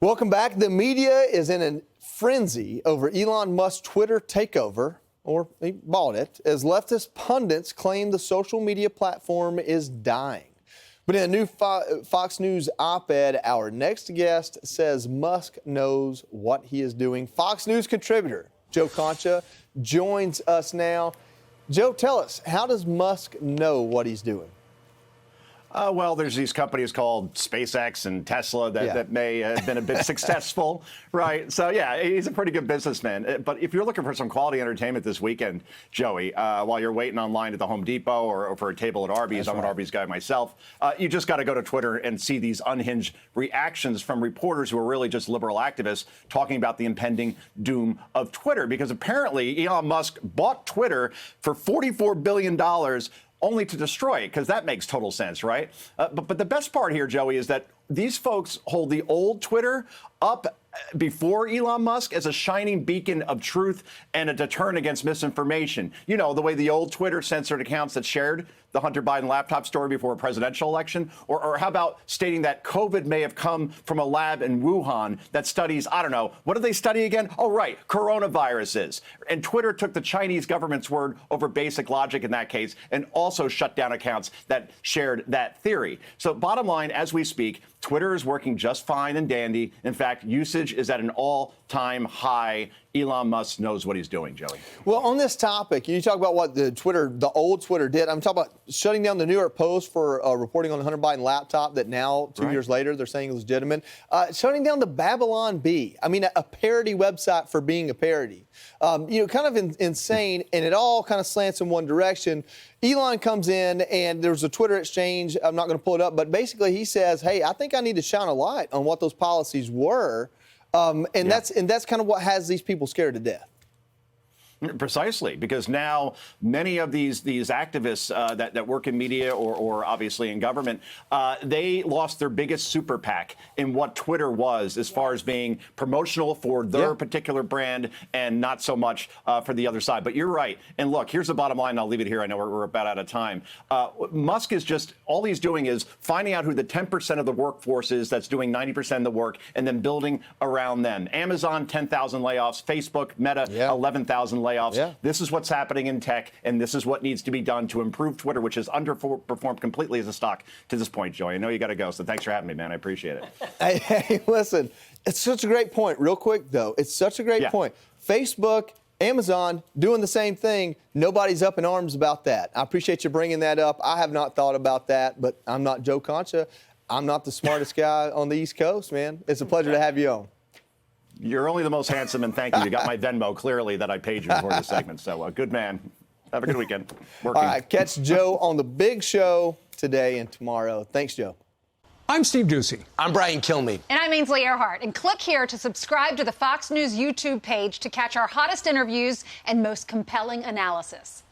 Welcome back. The media is in a frenzy over Elon Musk's Twitter takeover, or he bought it, as leftist pundits claim the social media platform is dying. But in a new Fox News op-ed, our next guest says Musk knows what he is doing. Fox News contributor Joe Concha joins us now. Joe, tell us, how does Musk know what he's doing? Well, there's these companies called SpaceX and Tesla that may have been a bit successful, right? So, yeah, he's a pretty good businessman. But if you're looking for some quality entertainment this weekend, Joey, while you're waiting online at the Home Depot or for a table at Arby's, I'm an Arby's guy myself, you just got to go to Twitter and see these unhinged reactions from reporters who are really just liberal activists talking about the impending doom of Twitter. Because apparently Elon Musk bought Twitter for $44 billion only to destroy it, because that makes total sense, right? But the best part here, Joey, is that these folks hold the old Twitter up before Elon Musk as a shining beacon of truth and a deterrent against misinformation. You know, the way the old Twitter censored accounts that shared the Hunter Biden laptop story before a presidential election? Or how about stating that COVID may have come from a lab in Wuhan that studies, I don't know, what do they study again? Oh, right, coronaviruses. And Twitter took the Chinese government's word over basic logic in that case and also shut down accounts that shared that theory. So bottom line, as we speak, Twitter is working just fine and dandy. In fact, usage is at an all-time high. Elon Musk knows what he's doing, Joey. Well, on this topic, you talk about what the old Twitter did. I'm talking about shutting down the New York Post for reporting on the Hunter Biden laptop that now, 2 years later, they're saying is legitimate. Shutting down the Babylon Bee. I mean, a parody website for being a parody. Kind of insane, and it all kind of slants in one direction. Elon comes in, and there's a Twitter exchange. I'm not going to pull it up, but basically he says, hey, I think I need to shine a light on what those policies were. That's kind of what has these people scared to death. Precisely, because now many of these activists that work in media or obviously in government, they lost their biggest super PAC in what Twitter was as far as being promotional for their particular brand and not so much for the other side. But you're right. And look, here's the bottom line. I'll leave it here. I know we're about out of time. Musk is just, all he's doing is finding out who the 10% of the workforce is that's doing 90% of the work and then building around them. Amazon, 10,000 layoffs. Facebook, Meta, 11,000 layoffs. Yeah. This is what's happening in tech, and this is what needs to be done to improve Twitter, which has underperformed completely as a stock to this point, Joey. I know you got to go, so thanks for having me, man. I appreciate it. Hey, listen, it's such a great point. Real quick, though, it's such a great point. Facebook, Amazon doing the same thing. Nobody's up in arms about that. I appreciate you bringing that up. I have not thought about that, but I'm not Joe Concha. I'm not the smartest guy on the East Coast, man. It's a pleasure to have you on. You're only the most handsome, and thank you. You got my Venmo, clearly, that I paid you before the segment. So, good man. Have a good weekend. Working. All right, catch Joe on the big show today and tomorrow. Thanks, Joe. I'm Steve Doocy. I'm Brian Kilmeade. And I'm Ainsley Earhart. And click here to subscribe to the Fox News YouTube page to catch our hottest interviews and most compelling analysis.